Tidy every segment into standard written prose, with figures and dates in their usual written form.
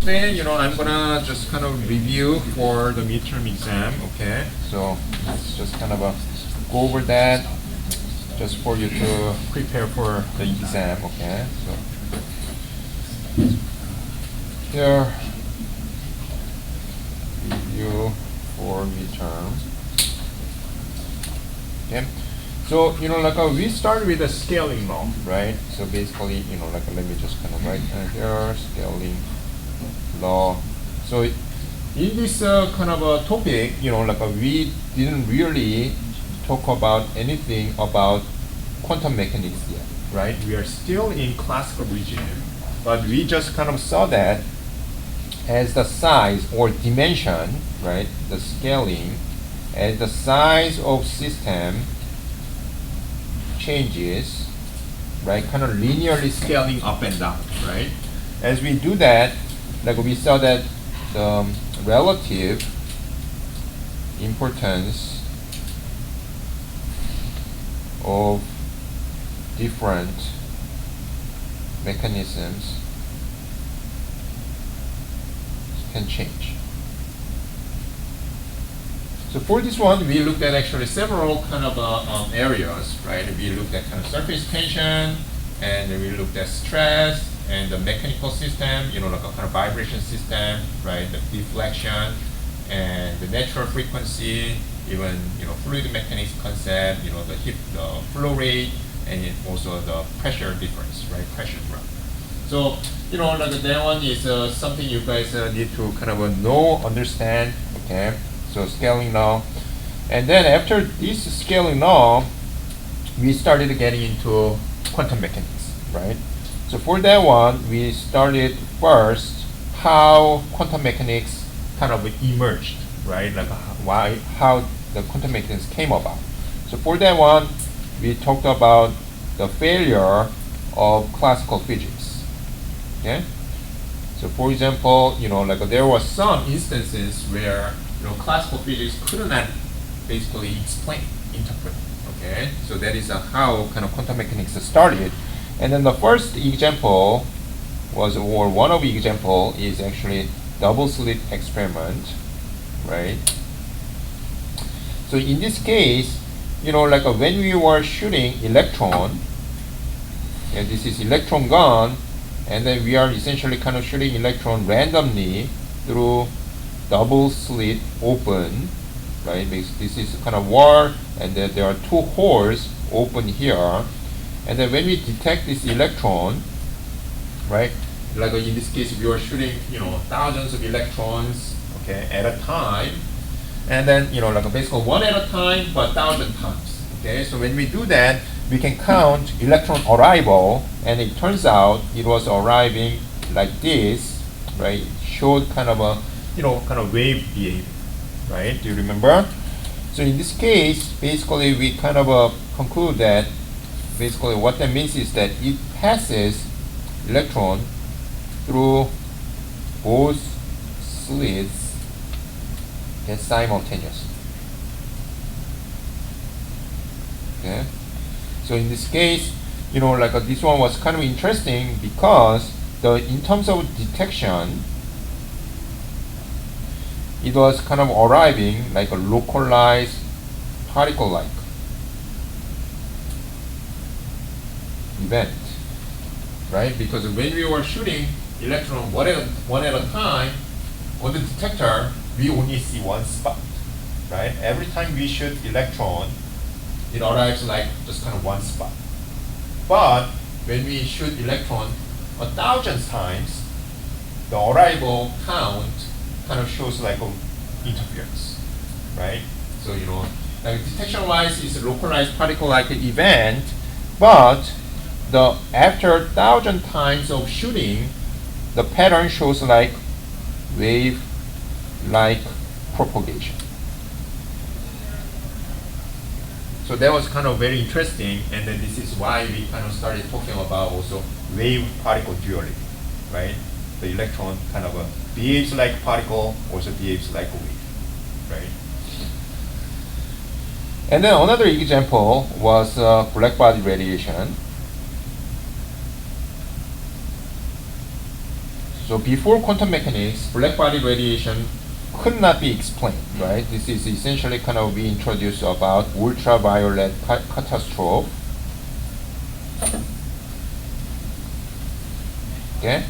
Then, I'm gonna just kind of review for the midterm exam, okay? So let's just kind of go over that just for you to prepare for the exam, okay? So here, review for midterm. Okay. So, we start with the scaling law, right? So basically, let me just kind of write here, scaling law. So in this kind of a topic, we didn't really talk about anything about quantum mechanics yet, right? We are still in classical regime, but we just kind of saw that as the size or dimension, right? The scaling, as the size of system changes, right? Kind of linearly scaling up and down, right? As we do that, we saw that the relative importance of different mechanisms can change. So for this one, we looked at actually several kind of areas, right? We looked at kind of surface tension, and we looked at stress, and the mechanical system, like a kind of vibration system, right? The deflection, and the natural frequency, even, fluid mechanics concept, the flow rate, and also the pressure difference, right? Pressure drop. So, that one is something you guys need to kind of know, understand, okay? So scaling law. And then after this scaling law, we started getting into quantum mechanics, right? So for that one, we started first how quantum mechanics kind of emerged, right? How the quantum mechanics came about. So for that one, we talked about the failure of classical physics. Okay. So for example, there were some instances where classical physics could not basically explain, interpret. Okay. So that is how kind of quantum mechanics started. And then the first example was, or one of the example is actually double slit experiment, right? So in this case, when we were shooting electron, and this is electron gun, and then we are essentially kind of shooting electron randomly through double slit open, right? This is kind of wall, and then there are two holes open here. And then when we detect this electron, right, in this case, we are shooting, thousands of electrons, okay, at a time, and then, basically one at a time, but 1,000 times, okay. So when we do that, we can count electron arrival, and it turns out it was arriving like this, right? It showed kind of a, kind of wave behavior, right? Do you remember? So in this case, basically, we kind of conclude that basically what that means is that it passes electron through both slits simultaneously. Okay. So in this case, this one was kind of interesting because in terms of detection, it was kind of arriving like a localized particle-like event, right? Because when we were shooting electron one at a time, on the detector, we only see one spot, right? Every time we shoot electron, it arrives like just kind of one spot. But when we shoot electron 1,000 times, the arrival count kind of shows like an interference, right? So, detection-wise, it's a localized particle-like event, but after 1,000 times of shooting, the pattern shows like wave-like propagation. So that was kind of very interesting, and then this is why we kind of started talking about also wave-particle duality, right? The electron kind of behaves like particle, also behaves like a wave, right? And then another example was black body radiation. So before quantum mechanics, black body radiation could not be explained, right? This is essentially kind of we introduced about ultraviolet catastrophe. Okay,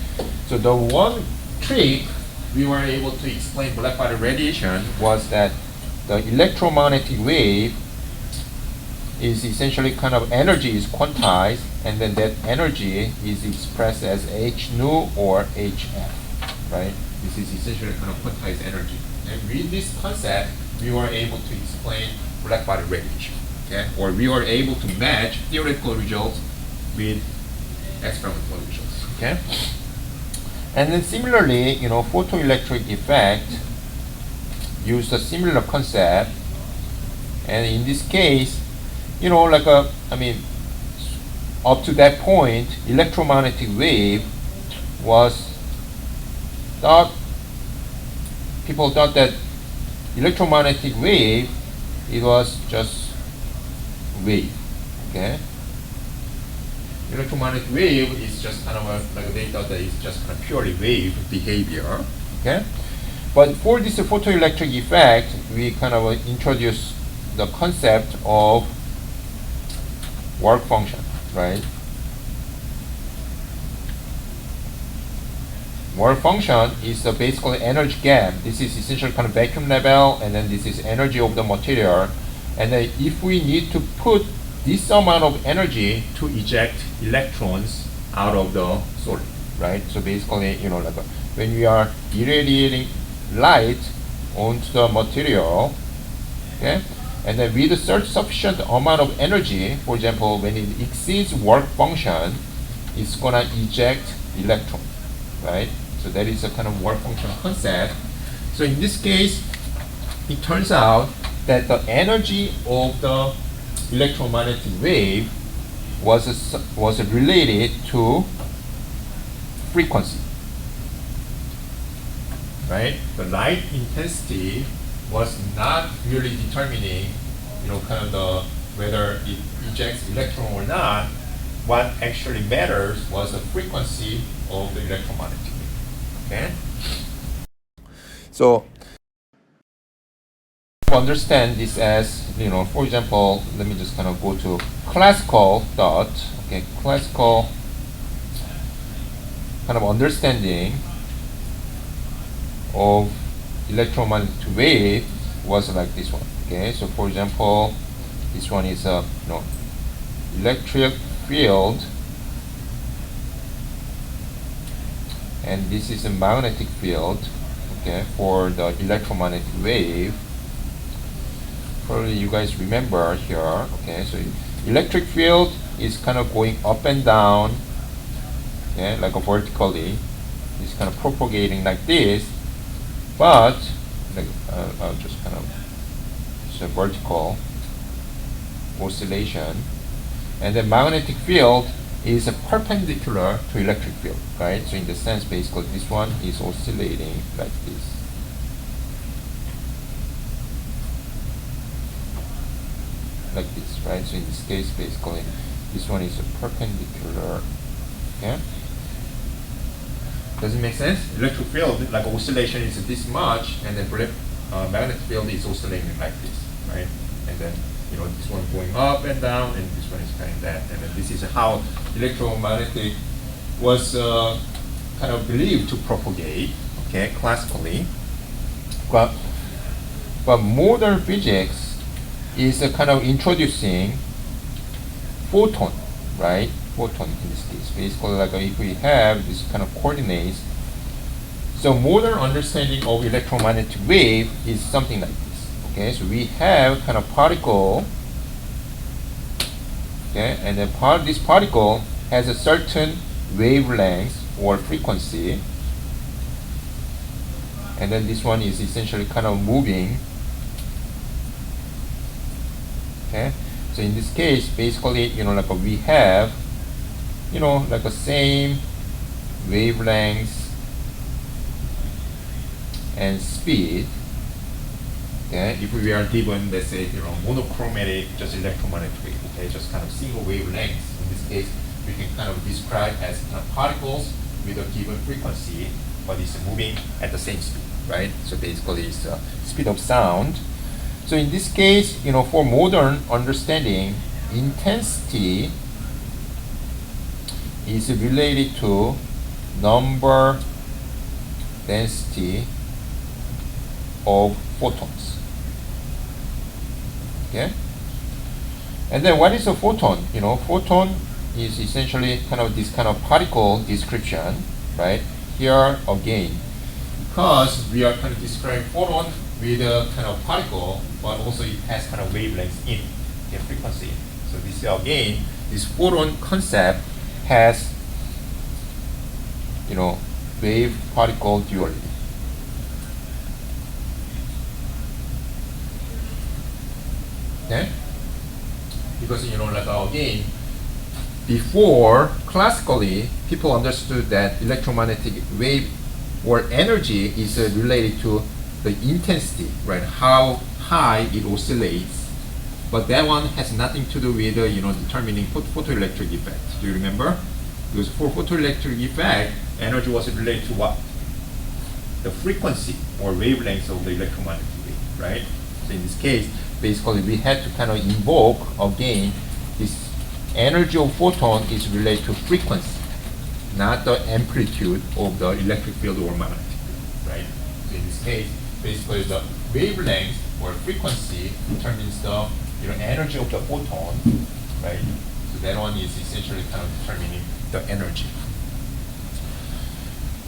so the one trick we were able to explain black body radiation was that the electromagnetic wave is essentially kind of energy is quantized, and then that energy is expressed as h nu or hf, right? This is essentially kind of quantized energy. And with this concept, we were able to explain black body radiation, okay? Or we were able to match theoretical results with experimental results, okay? And then similarly, photoelectric effect used a similar concept, and in this case, up to that point, electromagnetic wave was people thought that electromagnetic wave, it was just wave, okay? Electromagnetic wave is just kind of they thought that it's just kind of purely wave behavior, okay? But for this photoelectric effect, we kind of introduce the concept of work function, right? Work function is basically energy gap. This is essentially kind of vacuum level, and then this is energy of the material. And then if we need to put this amount of energy to eject electrons out of the solid, right? So basically, when we are irradiating light onto the material, okay? And then with such sufficient amount of energy, for example, when it exceeds work function, it's gonna eject electron, right? So that is a kind of work function concept. So in this case, it turns out that the energy of the electromagnetic wave was related to frequency, right? The light intensity was not really determining, whether it ejects electron or not. What actually matters was the frequency of the electromagnetic wave. Okay. So understand this as, for example, let me just kind of go to classical thought. Okay, classical kind of understanding of electromagnetic wave was like this one. Okay, so for example, this one is a electric field, and this is a magnetic field. Okay, for the electromagnetic wave. Probably you guys remember here. Okay, so electric field is kind of going up and down, okay, like a vertically. It's kind of propagating like this, but I'll just kind of, it's a vertical oscillation, and the magnetic field is perpendicular to electric field, right? So in the sense, basically, this one is oscillating like this. Like this, right? So in this case, basically, this one is a perpendicular. Okay? Does it make sense? Electric field, like oscillation, is this much, and then magnetic field is oscillating like this, right? And then this one going up and down, and this one is kind of that, and then this is how electromagnetic was kind of believed to propagate. Okay, classically, but modern physics is kind of introducing photon, right? Photon in this case. Basically, like if we have this kind of coordinates, so modern understanding of electromagnetic wave is something like this. Okay, so we have kind of particle, okay, and then this particle has a certain wavelength or frequency, and then this one is essentially kind of moving. Okay, so in this case, basically, like we have, like the same wavelength and speed. Okay, if we are given, let's say, monochromatic, just electromagnetic wave, okay, just kind of single wavelength. In this case, we can kind of describe as kind of particles with a given frequency. but it's moving at the same speed, right? So basically it's speed of sound. So in this case, for modern understanding, intensity is related to number density of photons. Okay? And then what is a photon? Photon is essentially kind of this kind of particle description, right? Here again, because we are kind of describing photon with a kind of particle, but also it has kind of wavelengths in the frequency. So this again, this photon concept has, wave particle duality. Okay? Because again, before classically people understood that electromagnetic wave or energy is related to the intensity, right? How high it oscillates. But that one has nothing to do with determining photoelectric effect. Do you remember? Because for photoelectric effect, energy was related to what? The frequency or wavelengths of the electromagnetic wave, right? So in this case, basically we had to kind of invoke again this energy of photon is related to frequency, not the amplitude of the electric field or magnetic field, right? So in this case, basically the wavelength or frequency determines the energy of the photon, right? So that one is essentially kind of determining the energy.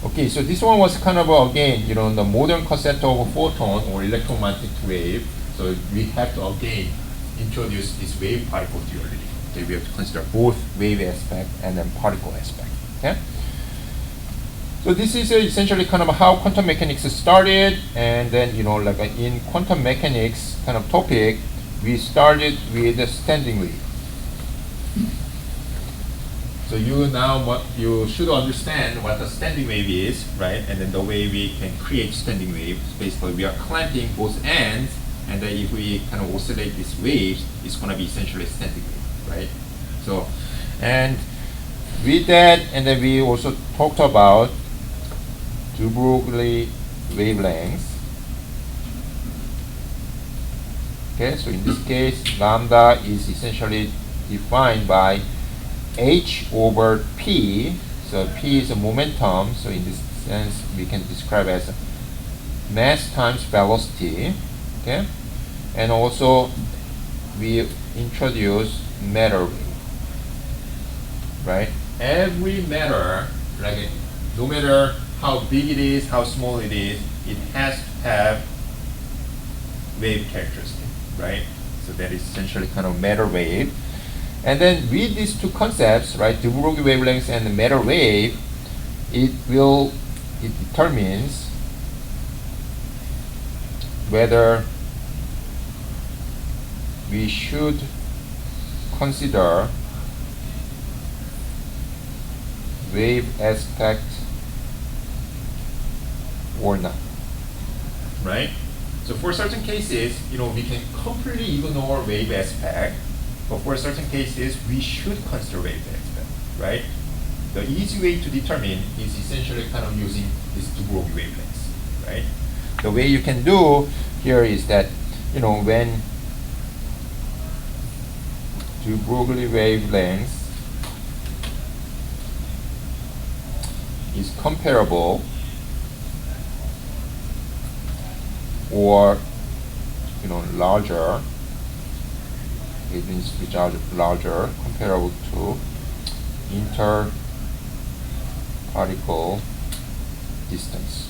Okay, so this one was kind of again, the modern concept of a photon or electromagnetic wave. So we have to again introduce this wave particle duality. Okay, we have to consider both wave aspect and then particle aspect. Okay. So this is essentially kind of how quantum mechanics started, and then in quantum mechanics kind of topic, we started with the standing wave. So you should understand what the standing wave is, right? And then the way we can create standing waves. Basically, we are clamping both ends, and then if we kind of oscillate these waves, it's going to be essentially a standing wave, right? So, and with that, and then we also talked about de Broglie wavelengths. Okay, so in this case, lambda is essentially defined by h over p. So p is a momentum. So in this sense, we can describe as mass times velocity. Okay, and also we introduce matter wave. Right? Every matter, like no matter how big it is, how small it is, it has to have wave characteristic, right? So that is essentially kind of matter wave. And then with these two concepts, right, de Broglie wavelengths and the matter wave, it determines whether we should consider wave aspect or not, right? So for certain cases, we can completely ignore wave aspect, but for certain cases, we should consider wave aspect, right? The easy way to determine is essentially kind of using this de Broglie wavelengths, right? The way you can do here is that, when de Broglie wavelengths is comparable or larger, it means to be larger, comparable to inter-particle distance.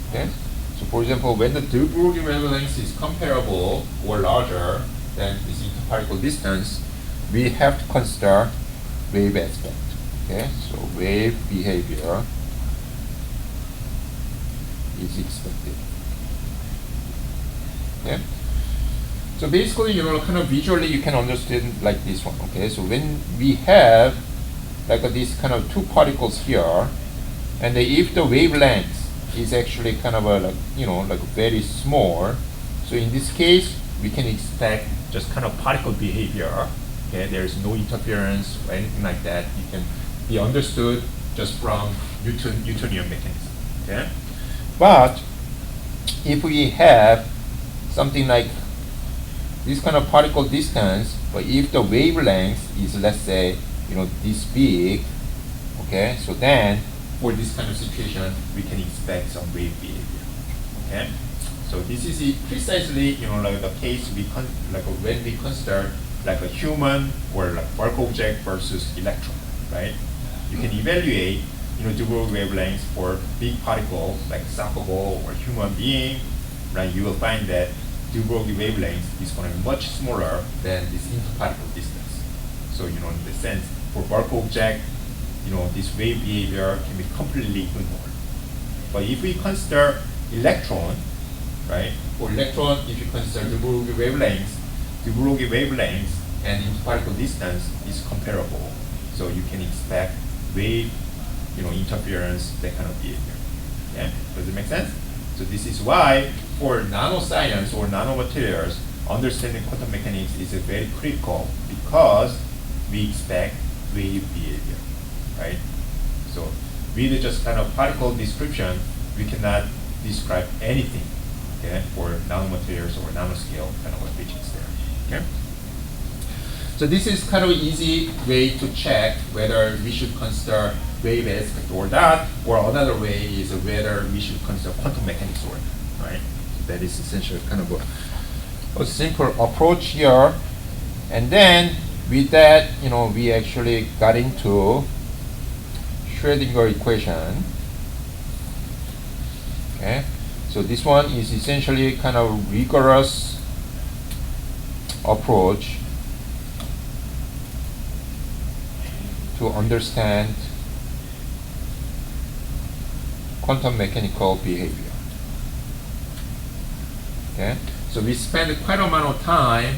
Okay, so for example, when the de Broglie wavelength is comparable or larger than this interparticle distance, we have to consider wave aspect. Okay, so wave behavior is expected. Okay, so basically, kind of visually you can understand like this one. Okay, so when we have like this kind of two particles here, and if the wavelength is actually kind of like very small, so in this case we can expect just kind of particle behavior. Okay, there is no interference or anything like that. It can be understood just from Newtonian mechanism. Okay, but if we have something like this kind of particle distance, but if the wavelength is, let's say, this big, okay, so then for this kind of situation, we can expect some wave behavior. Okay, so this is precisely, like the case when we consider like a human or like bulk object versus electron, right? You can evaluate, de Broglie wavelengths for big particles like soccer ball or human being, right? You will find that de Broglie wavelength is going to be much smaller than this interparticle distance. So, in the sense, for bulk object, this wave behavior can be completely ignored. But if we consider electron, right? For electron, if you consider de Broglie wavelengths and interparticle distance is comparable. So you can expect wave, interference, that kind of behavior. Yeah, does it make sense? So this is why for nanoscience or nanomaterials, understanding quantum mechanics is very critical because we expect wave behavior, right? So with just kind of particle description, we cannot describe anything, okay, for nanomaterials or nanoscale kind of applications there, okay? So this is kind of an easy way to check whether we should consider wave aspect or not, or another way is whether we should consider quantum mechanics or not, right? So that is essentially kind of a simple approach here. And then with that, we actually got into Schrödinger equation. Okay, so this one is essentially kind of rigorous approach to understand quantum mechanical behavior. Okay, so we spent quite a amount of time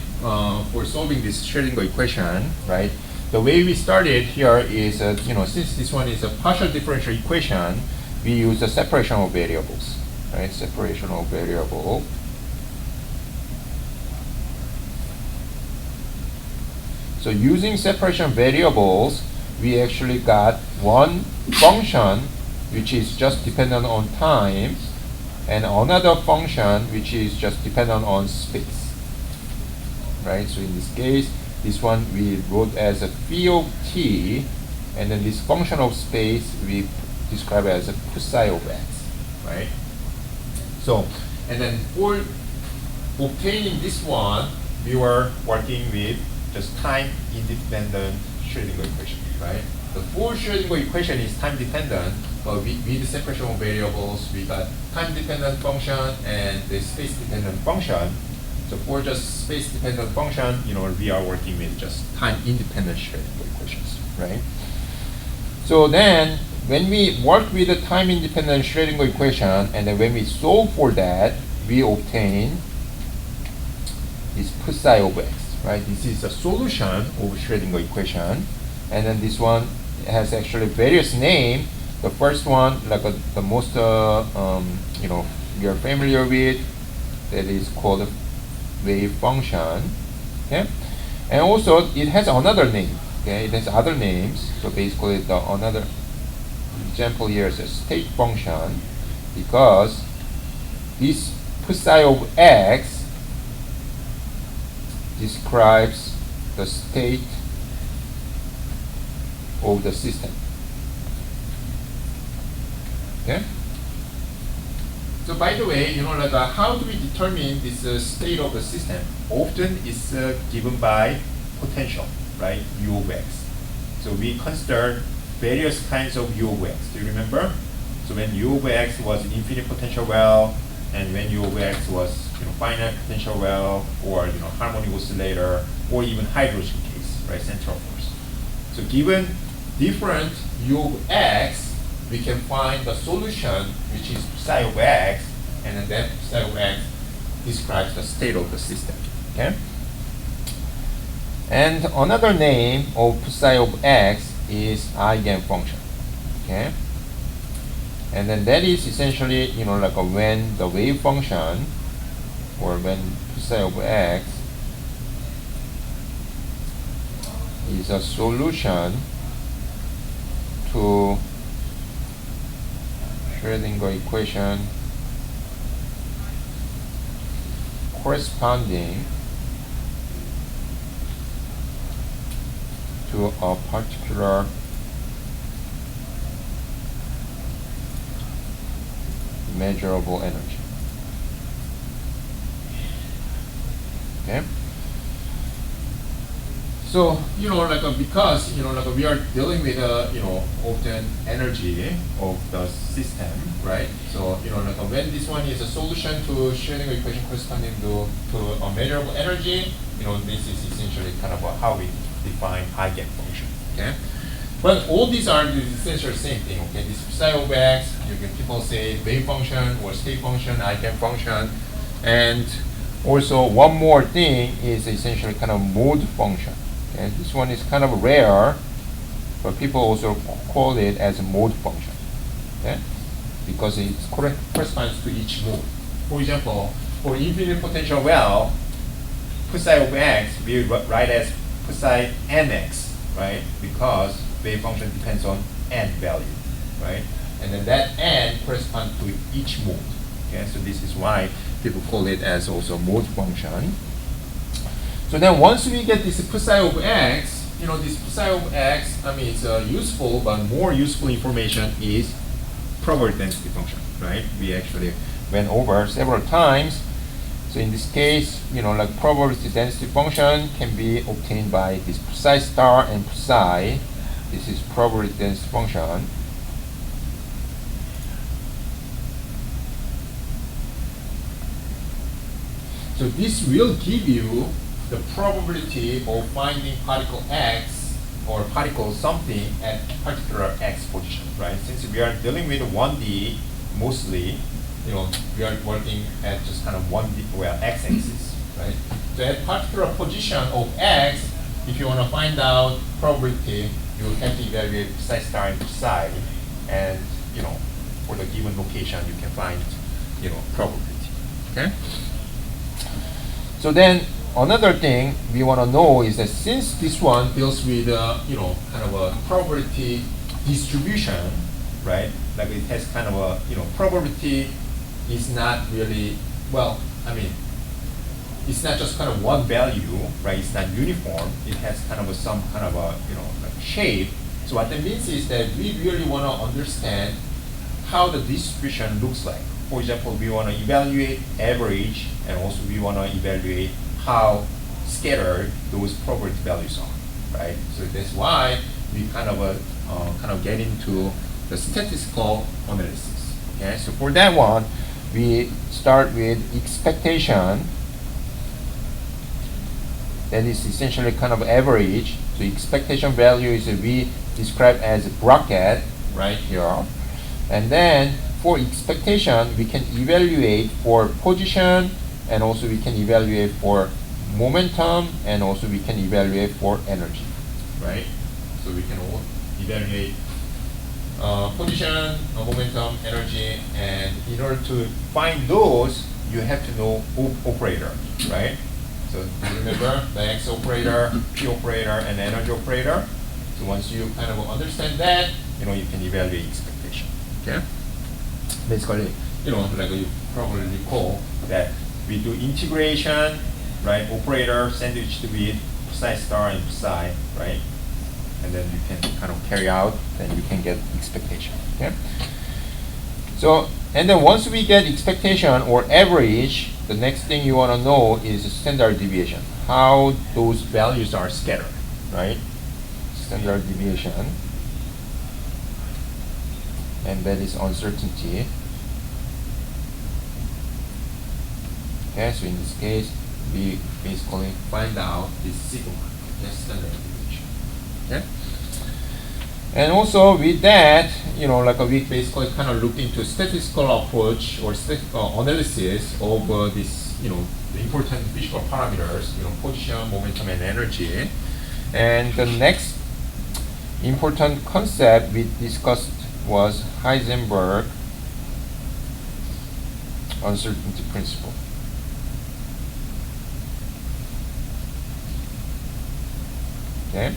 for solving this Schrödinger equation, right? The way we started here is, since this one is a partial differential equation, we use the separation of variables, right? Separation of variable. So using separation variables, we actually got one function which is just dependent on time, and another function which is just dependent on space, right? So in this case, this one we wrote as a phi of t, and then this function of space we describe as a psi of x, right? So, and then for obtaining this one, we were working with just time-independent Schrödinger equation, right? The full Schrödinger equation is time-dependent, but with the separation of variables, we got time-dependent function and the space-dependent function. So for just space-dependent function, we are working with just time-independent Schrödinger equations, right? So then, when we work with the time-independent Schrödinger equation, and then when we solve for that, we obtain this psi of x, right? This is a solution of Schrödinger equation, and then this one has actually various names. The first one, like the most, we are familiar with, that is called wave function, okay? And also, it has another name, okay? It has other names. So basically, the another example here is a state function, because this psi of x describes the state of the system. Okay. So by the way, how do we determine this state of the system? Often it's given by potential, right? U of x. So we consider various kinds of U of x. Do you remember? So when U of x was an infinite potential well, and when U of x was finite potential well, or harmonic oscillator, or even hydrogen case, right? Central force. So given different U of x, we can find the solution, which is psi of x, and then that psi of x describes the state of the system. Okay. And another name of psi of x is eigenfunction. Okay. And then that is essentially, when the wave function, or when psi of x is a solution to Schrödinger equation corresponding to a particular measurable energy. Okay. So because we are dealing with often energy of the system, right? So when this one is a solution to Schrödinger equation corresponding to a measurable energy, this is essentially kind of how we define eigenfunction. Okay. But all these are essentially the same thing. Okay. This psi of x, people say wave function or state function, eigenfunction, and also one more thing is essentially kind of mode function. And this one is kind of rare, but people also call it as a mode function, okay? Because it corresponds to each mode. For example, for infinite potential well, psi of x we write as psi nx, right? Because wave function depends on n value, right? And then that n corresponds to each mode. Okay, so this is why people call it as also mode function. So then once we get this psi of x, this psi of x, it's useful, but more useful information is probability density function, right? We actually went over several times. So in this case, probability density function can be obtained by this psi star and psi. This is probability density function. So this will give you the probability of finding particle x or particle something at particular x position, right? Since we are dealing with 1D mostly, we are working at just kind of 1D, x-axis, right? So at particular position of x, if you want to find out probability, you have to evaluate psi star and psi, and for the given location, you can find probability. Okay. So then another thing we want to know is that since this one deals with kind of a probability distribution, right? Like it has kind of a probability is not really it's not just kind of one value, right? It's not uniform. It has kind of some kind of a shape. So what that means is that we really want to understand how the distribution looks like. For example, we want to evaluate average, and also we want to evaluate how scattered those probability values are, right? So that's why we kind of get into the statistical analysis. Okay, so for that one, we start with expectation. That is essentially kind of average. So expectation value is we describe as a bracket right here, and then for expectation we can evaluate for position, and also we can evaluate for momentum, and also we can evaluate for energy, right? So we can evaluate position, momentum, energy, and in order to find those, you have to know operator, right? So remember the X operator, P operator, and energy operator. So once you kind of understand that, you can evaluate expectation. Okay. Basically, like you probably recall that we do integration, right? Operator sandwiched with psi star and psi, right? And then you can kind of carry out, then you can get expectation. Okay. So, and then once we get expectation or average, the next thing you want to know is standard deviation, how those values are scattered, right? Standard deviation, and that is uncertainty. Okay, so in this case, we basically find out this sigma, okay, standard deviation. Okay. And also with that, we basically kind of look into statistical approach or statistical analysis of this, the important physical parameters, position, momentum, and energy. And the next important concept we discussed was Heisenberg uncertainty principle. Okay.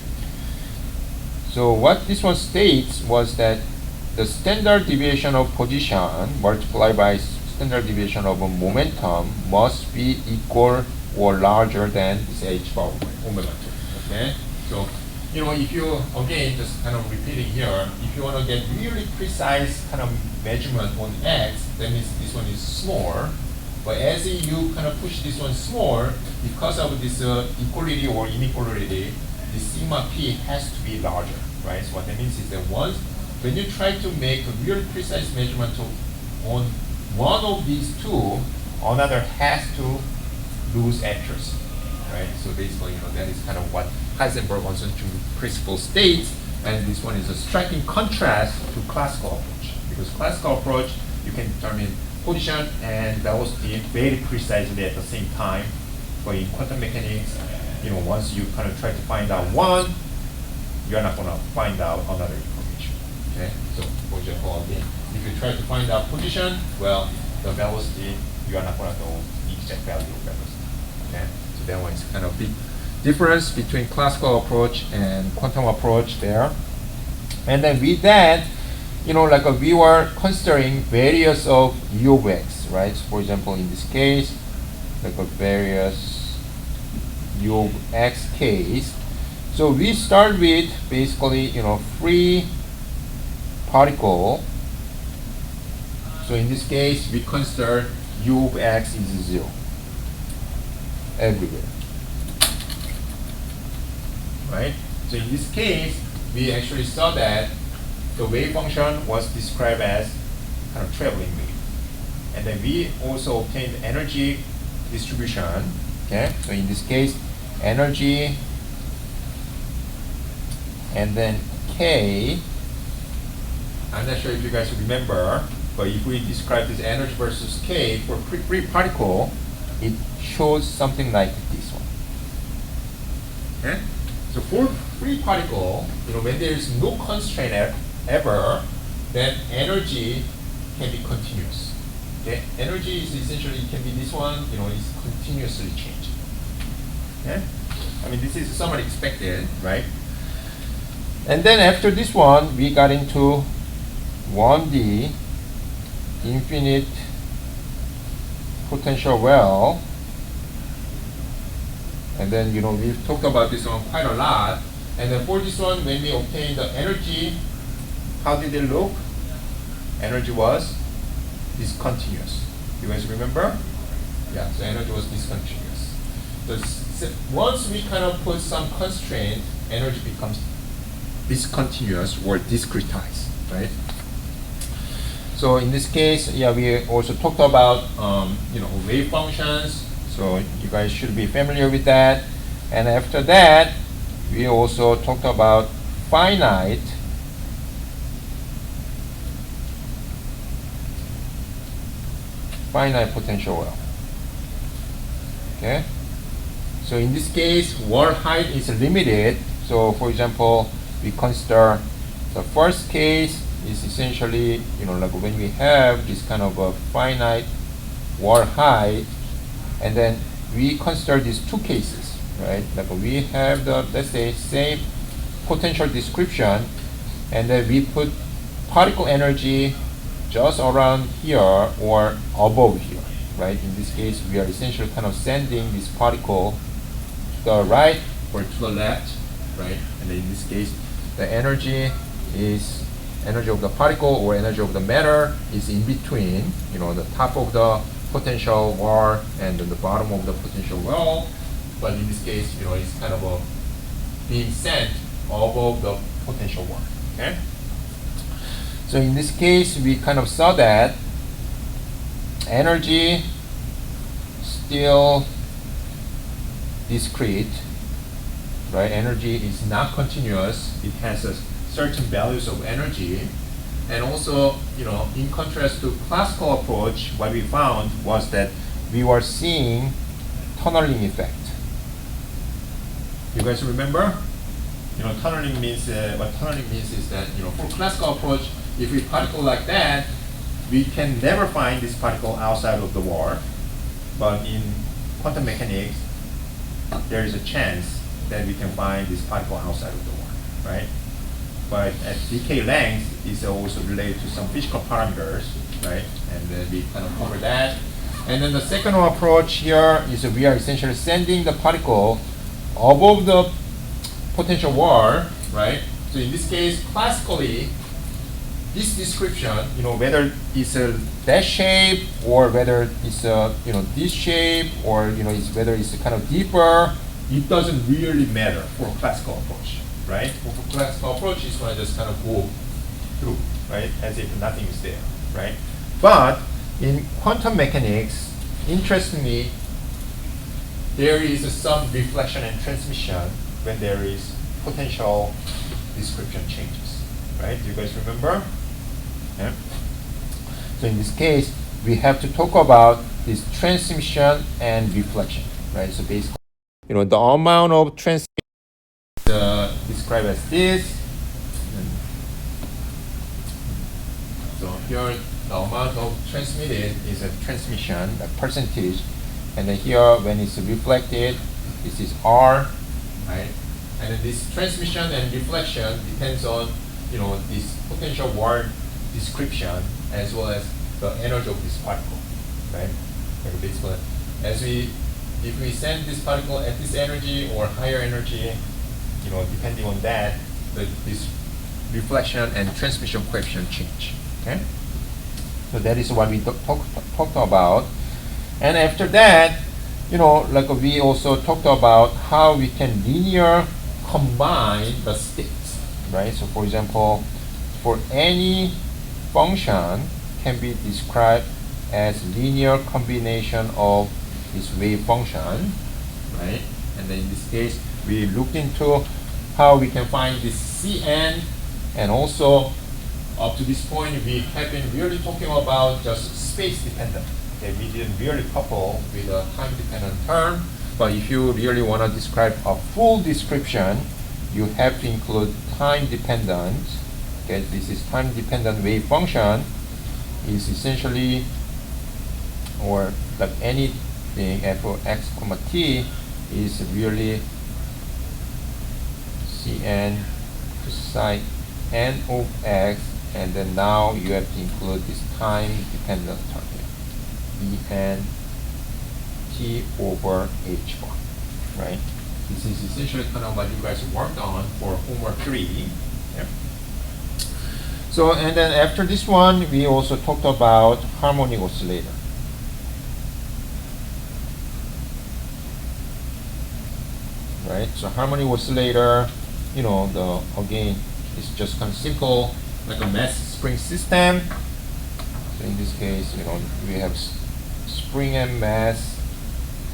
So what this one states was that the standard deviation of position multiplied by standard deviation of momentum must be equal or larger than this h bar omega 2. Okay, so if you again just kind of repeating here, if you want to get really precise kind of measurement on x, that means this one is smaller. But as you kind of push this one smaller, because of this equality or inequality, the sigma p has to be larger, right? So what that means is that when you try to make a really precise measurement on one of these two, another has to lose accuracy, right? So basically, that is kind of what Heisenberg concentric principle states, and this one is a striking contrast to classical approach. Because classical approach, you can determine position and velocity very precisely at the same time. But in quantum mechanics, once you kind of try to find out one, you're not going to find out another information. Okay, so for example, again, if you try to find out position, well, the velocity, you are not going to know the exact value of velocity. Okay, so that one is kind of big difference between classical approach and quantum approach there. And then with that, we were considering various of u of x, right? So for example, in this case, like a various u of x case. So we start with basically, free particle. So in this case, we consider u of x is 0 everywhere, right? So in this case, we actually saw that the wave function was described as kind of traveling wave. And then we also obtained energy distribution. Okay, so in this case, energy and then K. I'm not sure if you guys remember, but if we describe this energy versus K for free particle, it shows something like this one. Okay? So for free particle, when there is no constraint ever, then energy can be continuous. Okay? Energy is essentially, it can be this one, is continuously changing. Okay? I mean, this is somewhat expected, right? And then after this one, we got into 1D, infinite potential well. And then, we've talked about this one quite a lot. And then for this one, when we obtained the energy, how did it look? Energy was discontinuous. You guys remember? Yeah, so energy was discontinuous. So once we kind of put some constraint, energy becomes discontinuous or discretized, right? So in this case, yeah, we also talked about wave functions. So you guys should be familiar with that. And after that, we also talked about finite potential well. Okay. So in this case, wall height is limited. So for example, we consider the first case is essentially, like when we have this kind of a finite wall height, and then we consider these two cases, right? Like we have the, let's say, same potential description, and then we put particle energy just around here or above here, right? In this case, we are essentially kind of sending this particle to the right or to the left, right? And then in this case, the energy is energy of the particle or energy of the matter is in between, the top of the potential wall and the bottom of the potential well. But in this case, it's kind of being sent above the potential wall. Okay. So in this case, we kind of saw that energy still discrete, right? Energy is not continuous. It has a certain values of energy. And also, in contrast to classical approach, what we found was that we were seeing tunneling effect. You guys remember? Tunneling means, what tunneling means is that, for classical approach, if we particle like that, we can never find this particle outside of the wall. But in quantum mechanics, there is a chance that we can find this particle outside of the wall, right? but at decay length is also related to some physical parameters, right? And then we kind of cover that. And then the second approach here is we are essentially sending the particle above the potential wall, right? So in this case, classically, this description, whether it's a that shape or whether it's a, this shape or, whether it's kind of deeper, it doesn't really matter for classical approach, right? For classical approach, it's going to just kind of go through, right? As if nothing is there, right? But in quantum mechanics, interestingly, there is some reflection and transmission when there is potential description changes, right? Do you guys remember? Yeah. So in this case, we have to talk about this transmission and reflection, right? So basically, the amount of transmission described as this. So here, the amount of transmitted is a transmission, a percentage, and then here, when it's reflected, this is R, right? And then this transmission and reflection depends on, this potential word description as well as the energy of this particle, right? And basically, if we send this particle at this energy or higher energy, depending on that, this reflection and transmission coefficient change. Okay, so that is what we talked about. And after that, like we also talked about how we can linear combine the states, right? So for example, for any function can be described as linear combination of this wave function, right? And then in this case, we looked into how we can find this Cn, and also up to this point, we have been really talking about just space dependent. Okay, we didn't really couple with a time dependent term, but if you really want to describe a full description, you have to include time dependent. Okay, this is time dependent wave function is essentially, or like anything f of x comma t is really Cn cosine n of x, and then now you have to include this time dependent term here, En t over h bar, right? This is essentially kind of what you guys worked on for homework 3. Yeah. So, and then after this one, we also talked about harmonic oscillator. Right? So harmonic oscillator, again, it's just kind of simple, like a mass spring system. So in this case, we have spring and mass,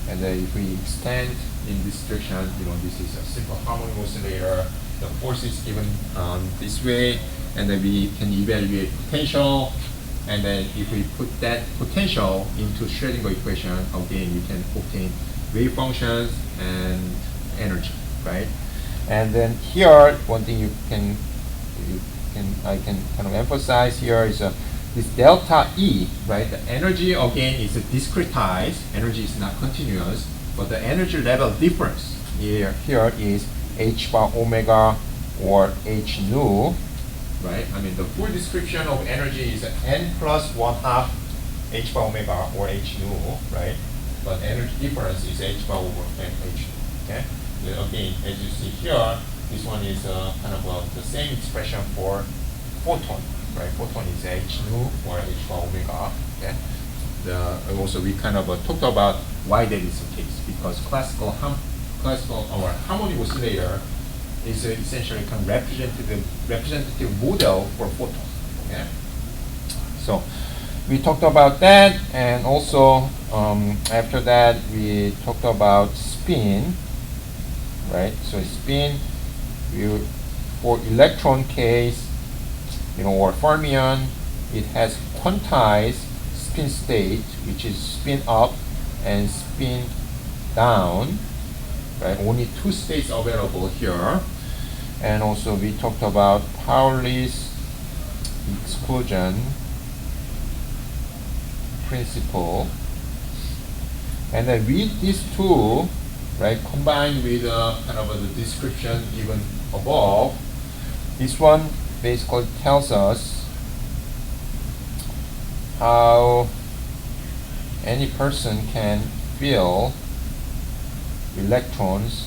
and then if we extend in this direction, this is a simple harmonic oscillator. The force is given this way, and then we can evaluate potential, and then if we put that potential into Schrödinger equation, again, you can obtain wave functions and energy, right? And then here, one thing I can kind of emphasize here is this delta E, right? The energy again is discretized. Energy is not continuous, but the energy level difference here is h bar omega or h nu, right? I mean, the full description of energy is n plus 1/2 h bar omega or h nu, right? But energy difference is h bar over n h nu. Okay. Then again, as you see here, this one is kind of the same expression for photon, right? Photon is h nu or h bar omega. Okay. Also we kind of talked about why that is the case, because classical or harmonic oscillator is essentially kind of representative model for photon. Okay. So we talked about that, and also after that we talked about spin, right? So spin, for electron case, or fermion, it has quantized spin state, which is spin up and spin down, right? Only two states available here. And also we talked about Pauli's exclusion principle. And then with these two, right, combined with kind of the description even above, This one basically tells us how any person can feel electrons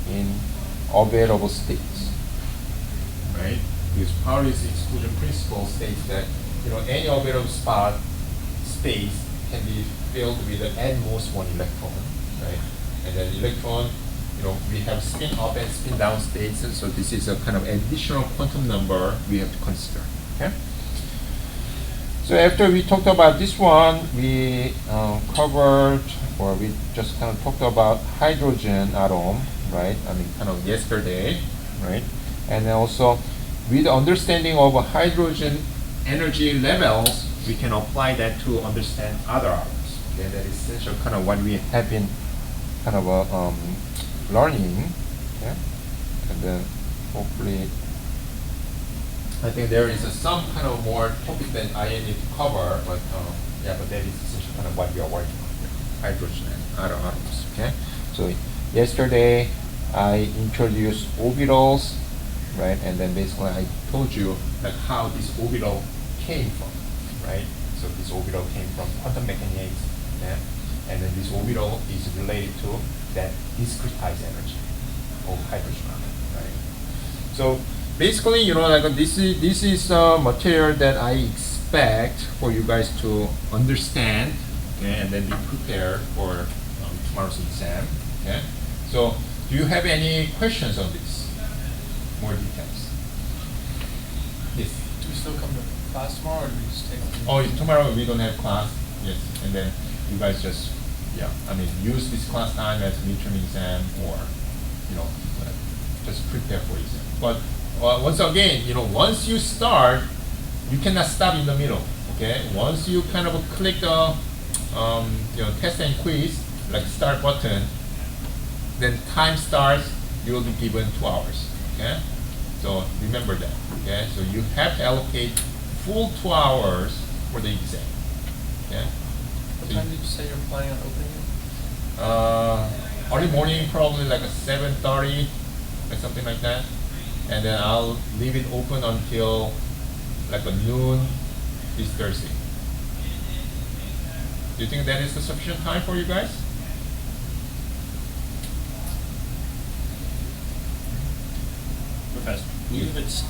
in available states, right? Because Pauli's exclusion principle states that any available space can be filled with at most one electron, right? And then electron, we have spin up and spin down states, and so this is a kind of additional quantum number we have to consider. Okay. So after we talked about this one, we covered, or we just kind of talked about hydrogen atom, right? I mean, kind of yesterday, right? And then also, with understanding of hydrogen energy levels, we can apply that to understand other atoms. Okay, that is essentially kind of what we have been kind of learning. Okay, and then hopefully, I think there is some kind of more topic that I need to cover, but yeah, but that is essentially kind of what we are working on here, hydrogen and other atoms. Okay, so yesterday I introduced orbitals, right, and then basically I told you like how this orbital came from, right? So this orbital came from quantum mechanics, yeah? And then this orbital is related to that discretized energy of hydrogen atom, right? So basically, like this is material that I expect for you guys to understand, okay, and then be prepared for tomorrow's exam. Okay. So, do you have any questions on this? More details. Yes. Do we still come to class tomorrow, or do we just take? Oh, tomorrow we don't have class. Yes, and then you guys just use this class time as midterm exam, or just prepare for exam. But once again, once you start, you cannot stop in the middle. Okay, once you kind of click the test and quiz, like start button, then time starts. You will be given 2 hours. Okay, so remember that. Okay, so you have to allocate full 2 hours for the exam. Okay. What time did you say you're planning on opening it? Early morning, probably like a 7:30, like something like that. And then I'll leave it open until like a noon this Thursday. Do you think that is the sufficient time for you guys? Professor, if it's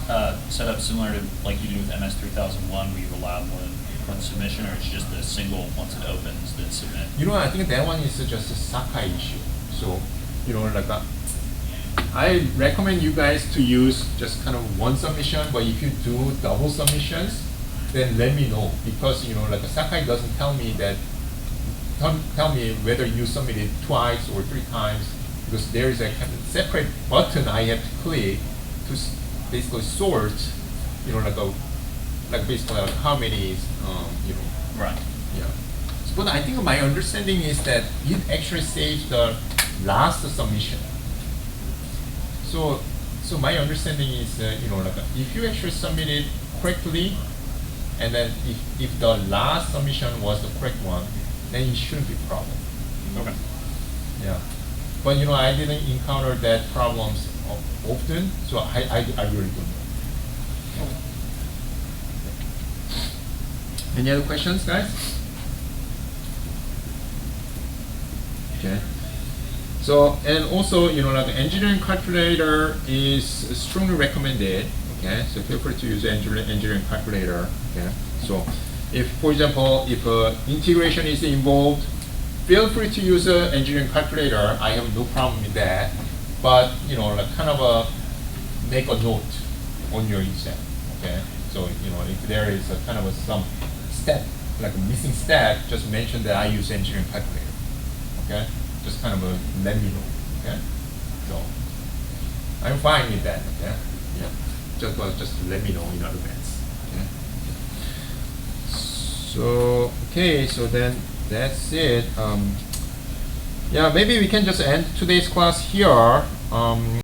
set up similar to like you do with MS 3001, where you allow more than one submission, or it's just a single, once it opens, then submit? I think that one is just a Sakai issue. So, I recommend you guys to use just kind of one submission, but if you do double submissions, then let me know, because Sakai doesn't tell me whether you submitted twice or 3 times, because there is a kind of separate button I have to click to basically sort, basically how many is, Right. Yeah. But I think my understanding is that it actually saves the last submission. So my understanding is, if you actually submit it correctly, and then if the last submission was the correct one, then it shouldn't be a problem. Okay. Yeah. But I didn't encounter that problems often, so I really don't know. Any other questions, guys? Okay. So, and also, engineering calculator is strongly recommended. Okay, so feel free to use engineering calculator. Okay, so if, for example, if integration is involved, feel free to use an engineering calculator. I have no problem with that. But kind of make a note on your exam. Okay, so if there is a kind of some step, like a missing step, just mention that I use engineering calculator. Okay, just kind of let me know. Okay, so I'm fine with that. Okay, yeah, just let me know in advance. Okay. So so then that's it. Yeah, maybe we can just end today's class here.